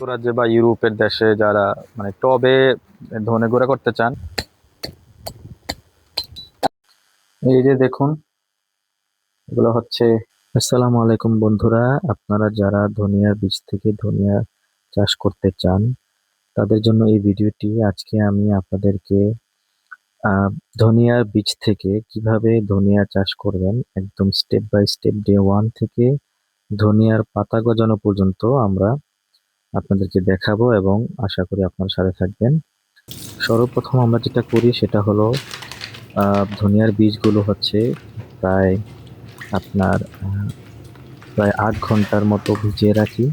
যুক্তরাজ্যে বা ইউরোপের দেশে যারা টবে ধনে গুঁড়া করতে চান, এই যে দেখুন এগুলো হচ্ছে। আসসালামু আলাইকুম বন্ধুরা, আপনারা যারা ধনিয়ার বীজ থেকে ধনিয়া চাষ করতে চান তাদের জন্য এই ভিডিওটি। আজকে আমি আপনাদেরকে আহ, ধনিয়ার বীজ থেকে কিভাবে ধনিয়া চাষ করবেন একদম step by step, day one থেকে ধনিয়ার পাতা গজানো পর্যন্ত আমরা আপনাদেরকে দেখাবো এবং আশা করি আপনার সাথে থাকবেন। সর্বপ্রথম আমরা যেটা করি সেটা হলো ধনিয়ার বীজগুলো হচ্ছে প্রায় আপনার প্রায় 8 ঘন্টার মতো ভিজিয়ে রাখি।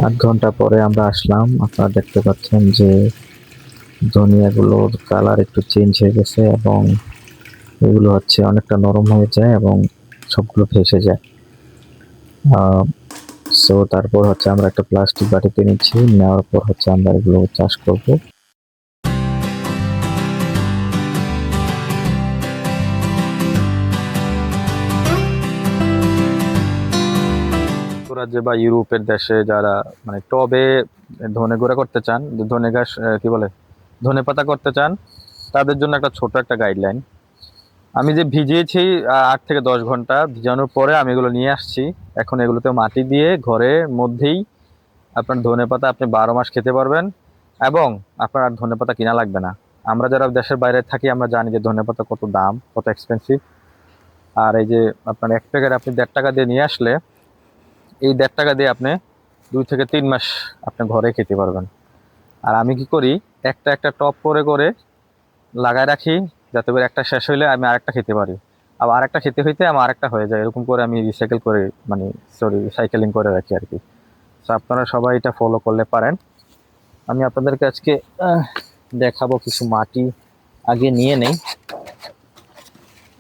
8 ঘন্টা পরে আমরা আসলাম, আপনারা দেখতে পাচ্ছেন যে ধনিয়াগুলোর কালার একটু চেঞ্জ হয়ে গেছে এবং এগুলো হচ্ছে অনেকটা নরম হয়ে যায় এবং সবগুলো ভেসে যায়। সো তারপর হচ্ছে আমরা একটা প্লাস্টিক বাটিতে নিচ্ছি, নেওয়ার পর হচ্ছে আমরা এগুলো চাষ করব। যুক্তরাজ্যে বা ইউরোপের দেশে যারা টবে ধনে গুঁড়া করতে চান, ধনে গাছ কি বলে ধনে পাতা করতে চান, তাদের জন্য একটা ছোট একটা গাইডলাইন। আমি যে ভিজিয়েছি 8 থেকে 10 ঘন্টা ভিজানোর পরে আমি এগুলো নিয়ে আসছি। এখন এগুলোতে মাটি দিয়ে ঘরের মধ্যেই আপনার ধনে পাতা আপনি 12 মাস খেতে পারবেন এবং আপনার আর ধনে পাতা কিনা লাগবে না। আমরা যারা দেশের বাইরে থাকি আমরা জানি যে ধনে পাতা কত দাম, কত এক্সপেন্সিভ। আর এই যে আপনার 1 প্যাকেট আপনি 1.5 টাকা দিয়ে নিয়ে আসলে এই 1.5 টাকা দিয়ে আপনি 2 থেকে 3 মাস আপনি ঘরে খেতে পারবেন। আর আমি কি করি, একটা একটা টপ করে করে লাগায় রাখি, যাতে করে একটা শেষ হইলে আমি আরেকটা খেতে পারি, আবার আরেকটা খেতে হইতে আমার আরেকটা হয়ে যায়, এরকম করে আমি রিসাইকেল করে সাইকেলিং করে রাখি আর কি। তো আপনারা সবাই এটা ফলো করলে পারেন। আমি আপনাদেরকে আজকে দেখাবো কিছু মাটি আগে নিয়ে নেই।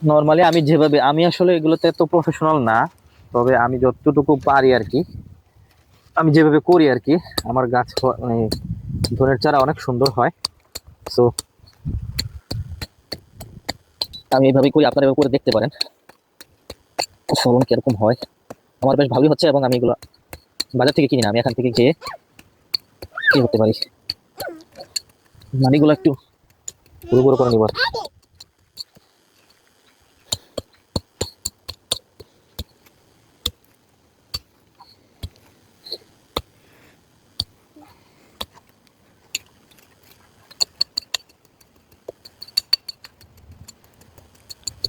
নর্মালি আমি যেভাবে, আমি আসলে এগুলোতে এত প্রফেশনাল না, তবে আমি যতটুকু পারি আর কি, আমি যেভাবে করি আর কি। আমার গাছ ধনের চারা অনেক সুন্দর হয়। সো আমি এইভাবেই করি, আপনারা এভাবে করে দেখতে পারেন ফলন কিরকম হয়। আমার বেশ ভালোই হচ্ছে এবং আমি এগুলো বাজার থেকে কিনি না, আমি এখান থেকে গিয়ে কি করতে পারি, মাটিগুলো একটু পুরো পুরো করে নিব।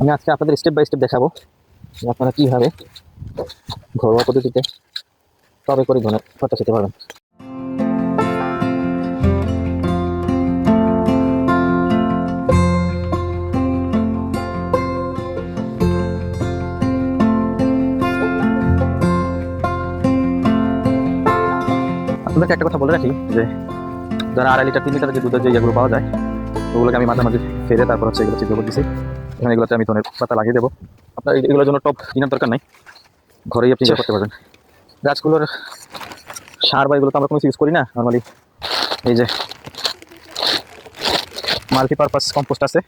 আমি আজকে আপনাদের স্টেপ বাই স্টেপ দেখাবো আপনারা কিভাবে ঘরোয়া পদ্ধতিতে টবে করে ধনে পাতা খেতে পারবেন। আপনাদেরকে একটা কথা বলে রাখি যে যারা 2.5 লিটার 3 লিটার যে দুধের যে ইয়েগুলো পাওয়া যায় ওগুলোকে আমি মাঝে মাঝে ফেলে তারপর হচ্ছে এগুলো চিত্র করতেছি। এখানে এগুলোতে আমি ধনের পাতা লাগিয়ে দেবো। আপনার এগুলোর জন্য টব কেনার দরকার নাই, ঘরেই আপনি করতে পারবেন। গাছগুলোর সার বা এগুলো তো আমরা কোনো ইউজ করি না নর্মালি। এই যে মাল্টিপারপাস কম্পোস্ট আছে,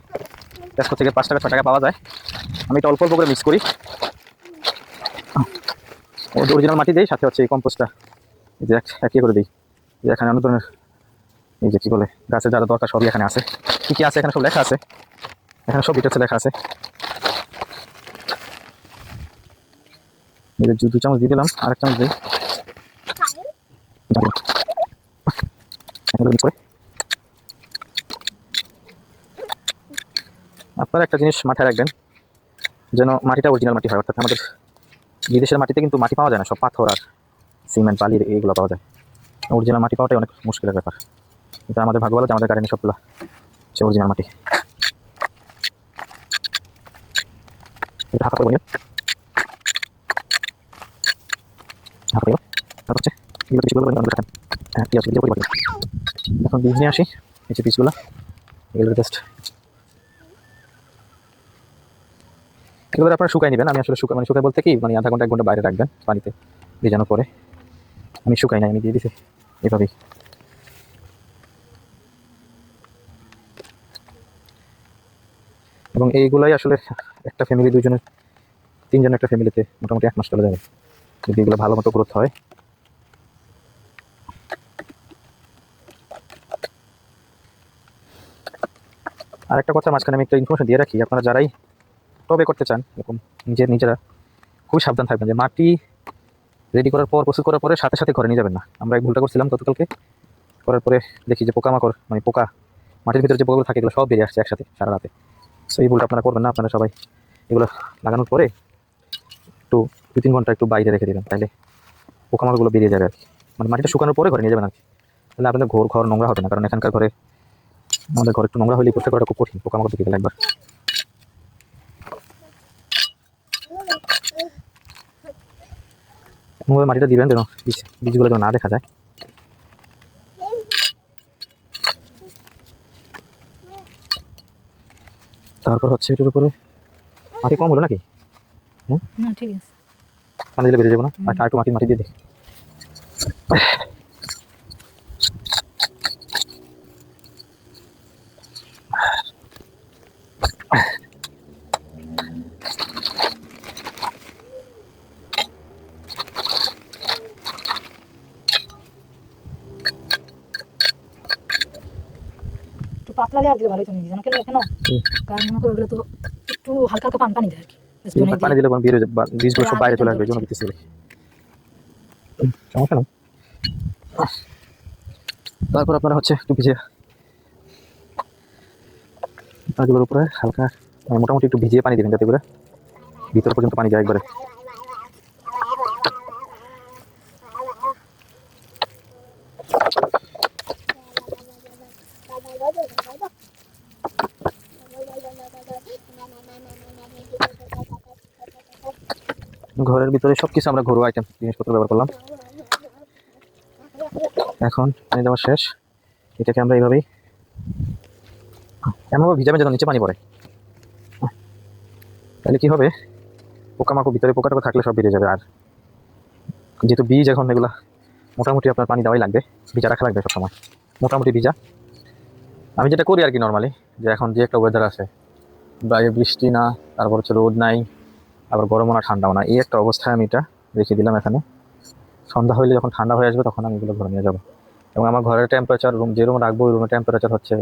একশো থেকে 5 টাকা 6 টাকা পাওয়া যায়। আমি এটা অল্প অল্প করে মিক্স করি, অরিজিনাল মাটি দিই, সাথে হচ্ছে এই কম্পোস্টটা এই যে একই করে দিই। এখানে অনেক ধরনের এই যে কি বলে গাছের যারা দরকার সবই এখানে আছে। কি কি আছে এখানে সব লেখা আছে, এখানে সব ডিটেলসে লেখা আছে। এই যে 2 চামচ দিয়ে দিলাম, আরেক চামচ দিই। আপনারা একটা জিনিস মাথায় রাখবেন, যেন মাটিটা অরিজিনাল মাটি হয়। অর্থাৎ আমাদের বিদেশের মাটিতে কিন্তু মাটি পাওয়া যায় না, সব পাথর আর সিমেন্ট বালির এইগুলো পাওয়া যায়। অরিজিনাল মাটি পাওয়াটাই অনেক মুশকিলের ব্যাপার। এটা আমাদের ভাগ্য ভালো যে আমাদের গার্ডেনে সবগুলো সে অরিজিনাল মাটি। এটা হাফ করে হাফ করে হচ্ছে এগুলো পিসগুলো দেখেন। হ্যাঁ পিঁয়াজ দিয়ে পরিবর্তন। এখন বীজ নিয়ে আসি, এই যে পিসগুলো এগুলো জাস্ট এগুলো আপনারা শুকাই নেবেন। আমি আসলে শুকাই বলতে কি, আধা ঘন্টা 1 ঘন্টা বাইরে রাখবেন পানিতে ভিজানোর পরে। আমি শুকাই নাই, আমি দিয়ে দিছি এভাবেই। এবং এইগুলাই আসলে একটা ফ্যামিলি, দুজনের, তিনজন একটা ফ্যামিলিতে মোটামুটি 1 মাস চলে যাবে যদি এগুলো ভালো মতো গ্রোথ হয়। আর একটা কথা মাঝখানে আমি একটা ইনফরমেশন দিয়ে রাখি, আপনারা যারাই টবে করতে চান এরকম নিজেরা খুবই সাবধান থাকবেন যে মাটি রেডি করার পর, প্রস্তুত করার পরে সাথে সাথে ঘরে নিয়ে যাবেন না। আমরা এই ভুলটা করছিলাম গতকালকে, করার পরে দেখি যে পোকামাকড় মানে পোকা মাটির ভিতরে যে পোকাগুলো থাকে এগুলো সব বেরিয়ে আসছে একসাথে সারা রাতে। সো এই ভুলটা আপনারা করবেন না। আপনারা সবাই এগুলো লাগানোর পরে একটু 2-3 ঘন্টা একটু বাইরে রেখে দেবেন, তাহলে পোকামাকড়গুলো বেরিয়ে যাবে আর কি। মানে মাটিটা শুকানোর পরে ঘরে নিয়ে যাবেন আর কি, তাহলে আপনাদের ঘর নোংরা হবে না। কারণ এখানকার ঘরে, আমাদের ঘর একটু নোংরা হলে পরিষ্কার করাটা খুব কঠিন, পোকামাকড় ঢুকে গেলে একবার। এমনভাবে মাটিটা দিবেন যেন বীজগুলো যেন না দেখা যায়। তারপর হচ্ছে এটার উপরে মাটি কম হলো নাকি? না ঠিক আছে, পানি দিলে বেরিয়ে যাবো না? আর একটু মাটি দিয়ে দেখি। একটু পাতলা লেয়ার দিলে ভালো হতো নাকি, জানো কেন? কারণ মনে করো ওগুলো তো একটু হালকা হালকা পানি দেয় আর কি। পানি দিলে বের হয়ে যাবে, বীজগুলো সব বাইরে চলে আসবে, জন্য দিতেছি। সমস্যা নেই। তারপর আপনারা হচ্ছে একটু ভিজে গাছগুলোর উপরে হালকা মোটামুটি একটু ভিজিয়ে পানি দিবেন, যাতে করে ভিতর পর্যন্ত পানি যায় একবারে। ঘরের ভিতরে সবকিছু আমরা ঘরোয়া আইটেম জিনিসপত্র ব্যবহার করলাম। এখন পানি দেওয়া শেষ, এটাকে আমরা এইভাবেই এমনভাবে ভিজাবেন যেন নিচে পানি পড়ে। তাহলে কি হবে, পোকামাকড় ভিতরে পোকা টোকা থাকলে সব বেরিয়ে যাবে। আর যেহেতু বীজ এখন এগুলা মোটামুটি আপনার পানি দেওয়াই লাগবে, ভিজা রাখা লাগবে সবসময়, মোটামুটি ভিজা। আমি যেটা করি আর কি নর্মালি, যে এখন যে একটা ওয়েদার আছে, বৃষ্টি না, তারপর হচ্ছে রোদ নাই, আবার গরমও না ঠান্ডাও না, এই একটা অবস্থায় আমি এটা রেখে দিলাম এখানে। সন্ধ্যা হইলে যখন ঠান্ডা হয়ে আসবে তখন আমি এগুলো ঘরে নিয়ে যাবো। এবং আমার ঘরের টেম্পারেচার, যে রুম রাখবো ওই রুমের টেম্পারেচার হচ্ছে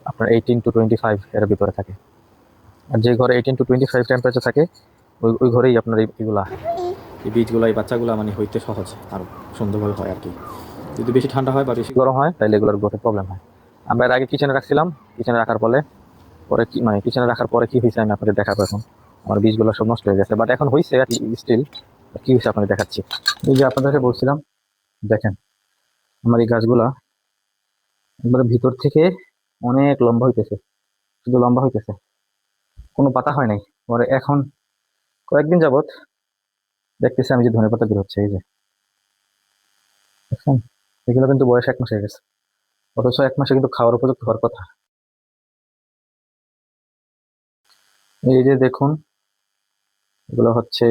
আপনার 18 to 25 এর ভিতরে থাকে। আর যে ঘরে 18 to 25 টেম্পারেচার থাকে ওই ঘরেই আপনার এইগুলা, এই বীজগুলো, এই বাচ্চাগুলো মানে হইতে সহজ আর সুন্দরভাবে হয় আর কি। যদি বেশি ঠান্ডা হয় বা বেশি গরম হয় তাহলে এগুলোর গ্রোথে প্রবলেম হয়। আমরা এর আগে কিচেনে রাখছিলাম, কিচেনে রাখার পরে কি মানে কিচেনে রাখার পরে কি হয়েছে আমি আপনাদের দেখাবো। এখন আমার বীজগুলো সব নষ্ট হয়ে গেছে, বাট এখন হয়েছে স্টিল। কি হয়েছে আপনাদের দেখাচ্ছি। এই যে আপনাদেরকে বলছিলাম, দেখেন আমার এই গাছগুলা একবারে ভিতর থেকে অনেক লম্বা হইতেছে, শুধু লম্বা হইতেছে, কোনো পাতা হয় নাই। পরে এখন কয়েকদিন যাবত দেখতেছি আমি যে ধনেপাতা বের হচ্ছে, এই যে দেখছেন, এগুলো কিন্তু বয়স 1 মাস হয়ে গেছে, অথচ 1 মাসে কিন্তু খাওয়ার উপযুক্ত হওয়ার কথা। এই যে দেখুন, এগুলো হচ্ছে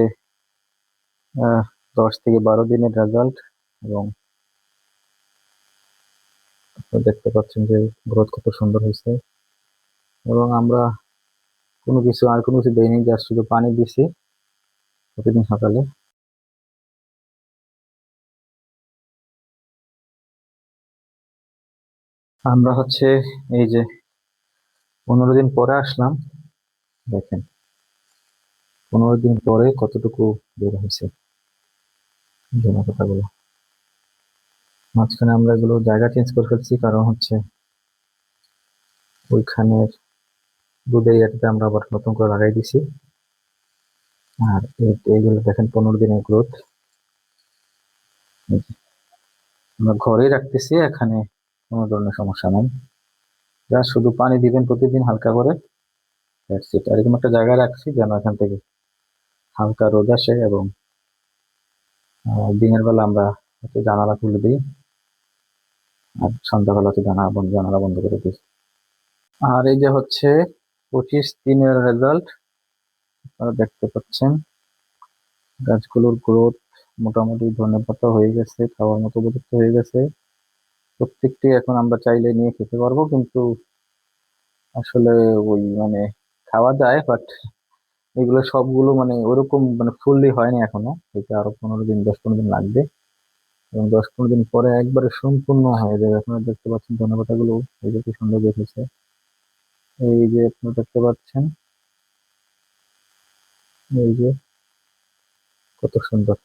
10 থেকে 12 দিনের রেজাল্ট। এবং আপনারা দেখতে পাচ্ছেন যে গ্রোথ কত সুন্দর হয়েছে। এবং আমরা আর কোনো কিছু দেইনি, জাস্ট শুধু পানি দিছি প্রতিদিন সকালে। আমরা হচ্ছে এই যে 15 দিন পরে আসলাম, দেখেন 15 দিন পরে কতটুকু বের হয়েছে ধনেপাতাগুলো। মাঝখানে আমরা এগুলো জায়গা চেঞ্জ করে ফেলছি, কারণ হচ্ছে ওইখানের দুধের ইয়াটাতে আমরা আবার নতুন করে লাগাই দিছি। আর এইগুলো দেখেন 15 দিনের গ্রোথ। আমরা ঘরেই রাখতেছি, এখানে কোনো ধরনের সমস্যা নেই, যা শুধু পানি দিবেন প্রতিদিন হালকা করে, দ্যাটস ইট। আর এরকম একটা জায়গায় রাখছি যেন এখান থেকে হালকা রোদ আসে। এবং দিনের বেলা আমরা হচ্ছে জানালা খুলে দিই, আর সন্ধ্যাবেলা হচ্ছে জানালা বন্ধ করে দিই। আর এই যে হচ্ছে 25 দিনের রেজাল্ট আপনারা দেখতে পাচ্ছেন, গাছগুলোর গ্রোথ মোটামুটি ধনেপাতা হয়ে গেছে, খাওয়ার মতো উপযুক্ত হয়ে গেছে। প্রত্যেকটি এখন আমরা চাইলে নিয়ে খেতে পারবো, কিন্তু আসলে ওই মানে খাওয়া যায়, বাট এগুলো সবগুলো মানে ওরকম মানে ফুললি হয়নি এখনো। এটা আরো 15 দিন, 10-15 দিন লাগবে, এবং 10-15 দিন পরে একবারে সম্পূর্ণ হয়ে যাবে। আপনারা দেখতে পাচ্ছেন ধনেপাতা গুলো, এই যে কি সুন্দর দেখেছে, এই যে আপনারা দেখতে পাচ্ছেন, এই যে কত সুন্দর।